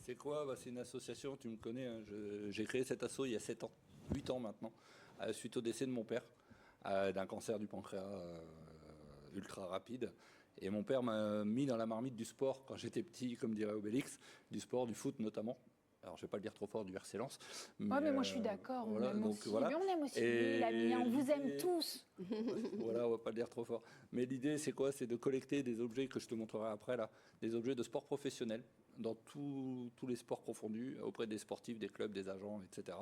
C'est quoi? C'est une association, tu me connais, hein, j'ai créé cet asso il y a 7 ans, 8 ans maintenant, suite au décès de mon père, d'un cancer du pancréas ultra rapide. Et mon père m'a mis dans la marmite du sport quand j'étais petit, comme dirait Obélix, du sport, du foot notamment. Alors, je ne vais pas le dire trop fort, du RC Lens. Mais moi, je suis d'accord. Voilà, on aime aussi. Mais on aime aussi lui, l'ami. On vous aime tous. Voilà, on ne va pas le dire trop fort. Mais l'idée, c'est quoi? C'est de collecter des objets que je te montrerai après, là, des objets de sport professionnel, dans tous les sports confondus, auprès des sportifs, des clubs, des agents, etc.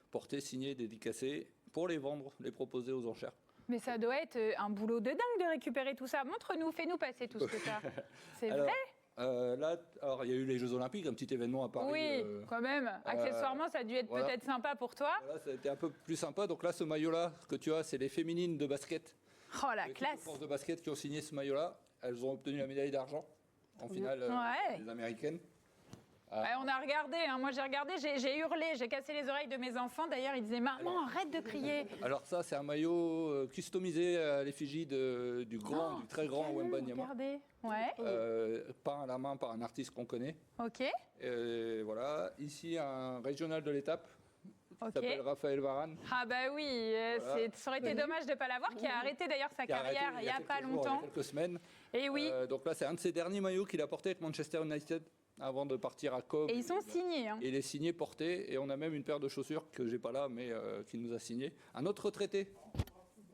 Portés, signés, dédicacés, pour les vendre, les proposer aux enchères. Mais ça doit être un boulot de dingue de récupérer tout ça. Montre-nous, fais-nous passer tout ce que tu as. C'est vrai? Là, alors, il y a eu les Jeux Olympiques, un petit événement à Paris. Oui, quand même. Accessoirement, ça a dû être peut-être sympa pour toi. Voilà, ça a été un peu plus sympa. Donc là, ce maillot-là que tu as, c'est les féminines de basket. Oh, la classe! Les forces de basket qui ont signé ce maillot-là. Elles ont obtenu la médaille d'argent en finale des Américaines. On a regardé, hein. Moi j'ai regardé, j'ai hurlé, j'ai cassé les oreilles de mes enfants. D'ailleurs, ils disaient « Maman, arrête de crier !» Alors ça, c'est un maillot customisé à l'effigie du très grand Wembanyama. Regardez, peint à la main par un artiste qu'on connaît. Ok. Voilà, ici un régional de l'étape. Qui s'appelle Raphaël Varane. Ah bah oui, ça aurait été dommage de ne pas l'avoir, qui a arrêté d'ailleurs sa carrière il n'y a pas longtemps. Il y a quelques semaines. Et oui. Donc là, c'est un de ses derniers maillots qu'il a porté avec Manchester United avant de partir à Cobb. Et ils sont signés. Hein. Et il est signé, porté, et on a même une paire de chaussures que j'ai pas là, mais qu'il nous a signé. Un autre retraité,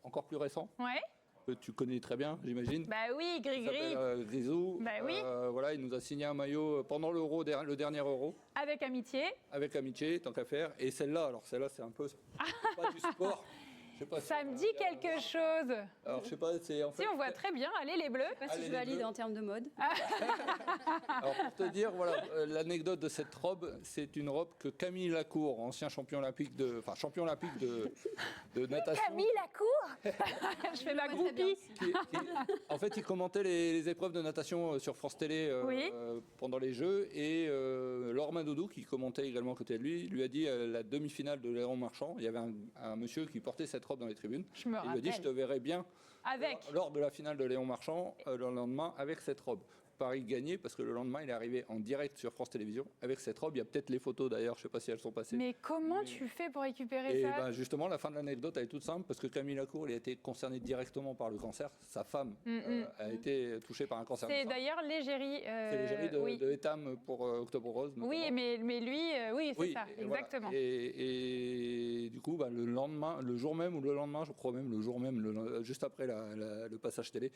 encore plus récent. Ouais. Que tu connais très bien, j'imagine. Bah oui, Gris-Gris. Grisou. Bah oui. Voilà, il nous a signé un maillot pendant l'Euro, le dernier Euro. Avec amitié. Avec amitié, tant qu'à faire. Et celle-là, alors celle-là, c'est un peu pas du sport. Ça me dit quelque chose. Alors, je sais pas, c'est en fait... Si, on voit très bien. Allez, les bleus. Je sais pas si je valide en termes de mode. Alors, pour te dire, voilà, l'anecdote de cette robe, c'est une robe que Camille Lacour, ancien champion olympique de natation... Camille Lacour. Je fais ma groupie. En fait, il commentait les épreuves de natation sur France Télé pendant les Jeux, et Laure Manodou, qui commentait également à côté de lui a dit la demi-finale de Léon Marchand, il y avait un monsieur qui portait cette robe dans les tribunes. Je me rappelle. Il lui a dit, je te verrai bien lors de la finale de Léon Marchand le lendemain avec cette robe. Paris gagné parce que le lendemain il est arrivé en direct sur France Télévisions avec cette robe. Il y a peut-être les photos d'ailleurs, je ne sais pas si elles sont passées. Mais comment tu fais pour récupérer ça? Ben justement, la fin de l'anecdote elle est toute simple parce que Camille Lacour il a été concerné directement par le cancer. Sa femme a été touchée par un cancer. C'est d'ailleurs l'égérie. C'est l'égérie de Etam pour Octobre Rose. Notamment. Oui, mais lui, c'est ça, exactement. Voilà. Et du coup, le lendemain, le jour même ou le lendemain, je crois même le jour même, juste après le passage télé.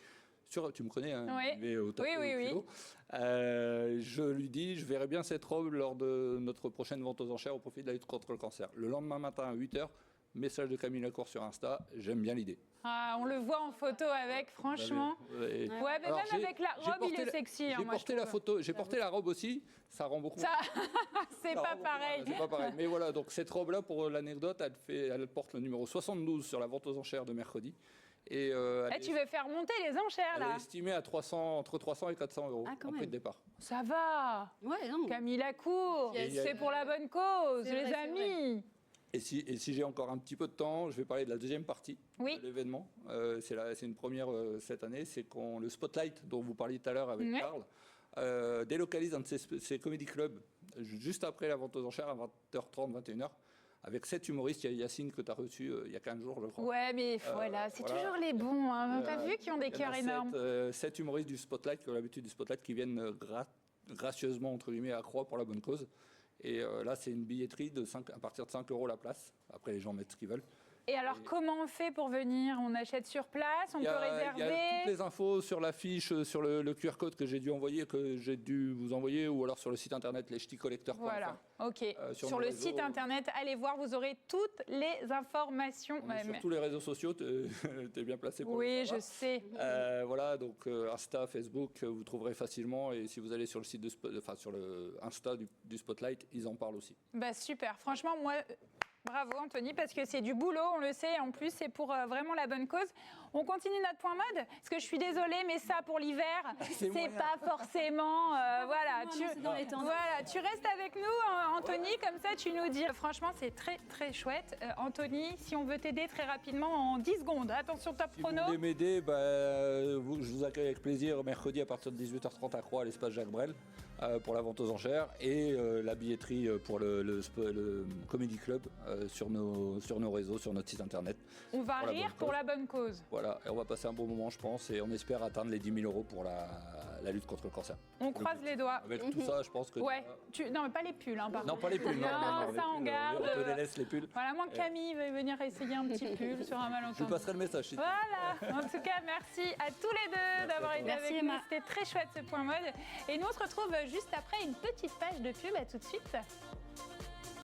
Tu me connais, hein, oui. Au tapis, au kilo. Je lui dis, je verrai bien cette robe lors de notre prochaine vente aux enchères au profit de la lutte contre le cancer. Le lendemain matin à 8h, message de Camille Lacour sur Insta, j'aime bien l'idée. Ah, on le voit en photo avec, franchement. Mais alors, même avec la robe, il est sexy. J'ai porté la photo, j'ai porté la robe aussi, ça rend beaucoup. C'est pas pareil. C'est pas pareil. Mais voilà, donc cette robe-là, pour l'anecdote, elle porte le numéro 72 sur la vente aux enchères de mercredi. Et tu veux faire monter les enchères, là? Elle est estimée à entre 300 et 400 euros en prix de départ. Ça va. Ouais, non. Camille Lacour, c'est pour la bonne cause, les amis. Et si j'ai encore un petit peu de temps, je vais parler de la deuxième partie de l'événement. C'est une première cette année, c'est le Spotlight dont vous parliez tout à l'heure avec Karl délocalise un de ses comedy clubs juste après la vente aux enchères à 20h30, 21h. Avec 7 humoristes, il y a Yacine que tu as reçu il y a 15 jours, je crois. Ouais, mais voilà, c'est toujours les bons. Hein. T'as vu qui ont des cœurs énormes. 7 humoristes du Spotlight, qui ont l'habitude du Spotlight, qui viennent gracieusement, entre guillemets, à Croix pour la bonne cause. Et là, c'est une billetterie à partir de 5 euros la place. Après, les gens mettent ce qu'ils veulent. Et alors, comment on fait pour venir? On achète sur place? On peut réserver? Il y a toutes les infos sur l'affiche, sur le QR code que j'ai dû vous envoyer, ou alors sur le site internet lescheticollecteurs.fr. Voilà, ok. Sur le site internet, allez voir, vous aurez toutes les informations. Sur tous les réseaux sociaux, tu es bien placé pour le savoir. Je sais. Voilà, donc Insta, Facebook, vous trouverez facilement. Et si vous allez sur le site sur le Insta du Spotlight, ils en parlent aussi. Super. Franchement, moi... Bravo Anthony, parce que c'est du boulot, on le sait, en plus c'est pour vraiment la bonne cause. On continue notre point mode, parce que je suis désolée, mais ça pour l'hiver, c'est pas forcément... voilà, tu restes avec nous, Anthony, comme ça tu nous dis. Franchement, c'est très très chouette. Anthony, si on veut t'aider très rapidement en 10 secondes, attention top chrono. Si vous voulez m'aider, je vous accueille avec plaisir mercredi à partir de 18h30 à Croix à l'espace Jacques Brel pour la vente aux enchères et la billetterie pour le Comedy Club sur nos réseaux, sur notre site internet. On va rire pour la bonne cause. Voilà, et on va passer un bon moment, je pense, et on espère atteindre les 10 000 € pour la lutte contre le cancer. On croise les doigts. Avec tout ça, je pense que... Ouais, non, mais pas les pulls, hein, par Non, contre. pas les pulls, non, ça on garde. On te les laisse, les pulls. Voilà, moi Camille va venir essayer un petit pull sur un malentendu. Je vous passerai le message. Voilà, en tout cas, merci à tous les deux d'avoir été avec nous. C'était très chouette ce point mode. Et nous, on se retrouve juste après une petite page de pub. À tout de suite.